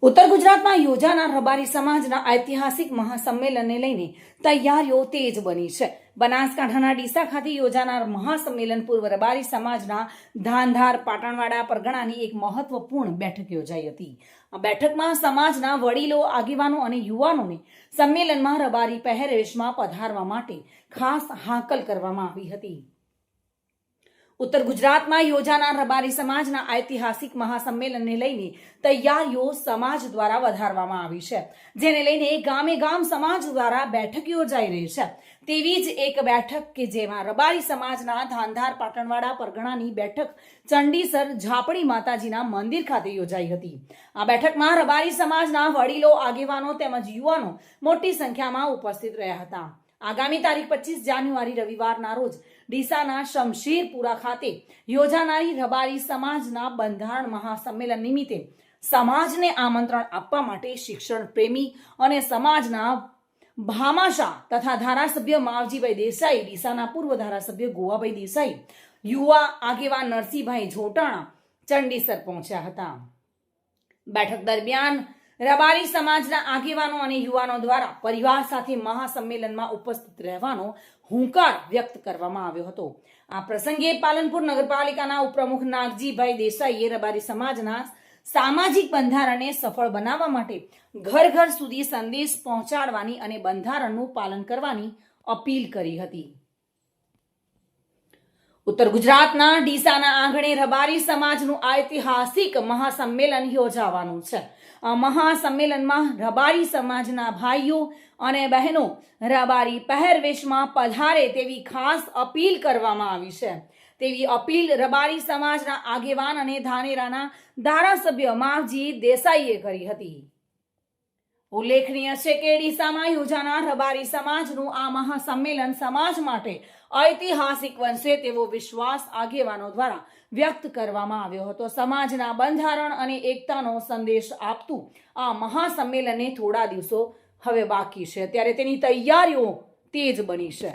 ઉત્તર ગુજરાતમાં યોજાનાર રબારી સમાજના ઐતિહાસિક મહાસંમેલનને લઈને તૈયારીઓ તેજ બની છે. બનાસકાંઠાના ડીસા ખાતે યોજાનાર મહાસંમેલન પૂર્વ રબારી સમાજના ધાંધાર પાટણવાડા પરગણાની એક મહત્વપૂર્ણ બેઠક યોજાઈ હતી. આ બેઠકમાં સમાજના વડીલો, આગેવાનો અને યુવાનોને સંમેલનમાં રબારી પહેરવેશમાં પધારવા માટે ખાસ હાકલ કરવામાં આવી હતી. ઉત્તર ગુજરાતમાં યોજાનાર રબારી સમાજના ઐતિહાસિક મહાસંમેલનને લઈને તૈયારીઓ સમાજ દ્વારા વધારવામાં આવી છે, જેને લઈને ગામે ગામ સમાજ દ્વારા બેઠક યોજાઈ રહી છે. તેવી જ એક બેઠક કે જેમાં રબારી સમાજના ધાંધાર પાટણવાડા પરગણાની બેઠક ચંડીસર ઝાપડી માતાજીના મંદિર ખાતે યોજાઈ હતી. આ બેઠકમાં રબારી સમાજના વડીલો, આગેવાનો તેમજ યુવાનો મોટી સંખ્યામાં ઉપસ્થિત રહ્યા હતા. આગામી તારીખ 25 જાન્યુઆરી રવિવારના રોજ ડીસાના શમશીરપુરા ખાતે યોજાનારી રબારી સમાજના બંધારણ મહાસંમેલન નિમિત્તે સમાજને આમંત્રણ આપવા માટે શિક્ષણ પ્રેમી અને સમાજના ભામાશાહ તથા ધારાસભ્ય માવજીભાઈ દેસાઈ, ડીસાના પૂર્વ ધારાસભ્ય ગોવાભાઈ દેસાઈ, યુવા આગેવાન નરસિંહભાઈ જોટાણા ચંડીસર પહોંચ્યા હતા. બેઠક દરમિયાન રબારી સમાજના આગેવાનો અને યુવાનો દ્વારા પરિવાર સાથે મહાસંમેલનમાં ઉપસ્થિત રહેવાનો હુંકાર વ્યક્ત કરવામાં આવ્યો હતો. આ પ્રસંગે પાલનપુર નગરપાલિકાના ઉપપ્રમુખ નાગજીભાઈ દેસાઈએ રબારી સમાજના સામાજિક બંધારણને સફળ બનાવવા માટે ઘર ઘર સુધી સંદેશ પહોંચાડવાની અને બંધારણનું પાલન કરવાની અપીલ કરી હતી. ઉત્તર ગુજરાતના ડીસાના આંગણે રબારી સમાજનું ઐતિહાસિક મહાસંમેલન યોજાવાનું છે. આ મહાસંમેલનમાં રબારી સમાજના ભાઈઓ અને બહેનો રબારી પહેરવેશમાં પધારે તેવી ખાસ અપીલ કરવામાં આવી છે. તેવી અપીલ રબારી સમાજના આગેવાન અને ધાનેરાના ધારાસભ્ય માવજી દેસાઈએ કરી હતી. ઉલ્લેખનીય છે કે ડીસામાં યોજાનાર રબારી સમાજનું આ મહાસંમેલન સમાજ માટે ઐતિહાસિક બનશે તેવો વિશ્વાસ આગેવાનો દ્વારા વ્યક્ત કરવામાં આવ્યો હતો. સમાજના બંધારણ અને એકતાનો સંદેશ આપતું આ મહાસંમેલનને થોડા દિવસો હવે બાકી છે, ત્યારે તેની તૈયારીઓ તેજ બની છે.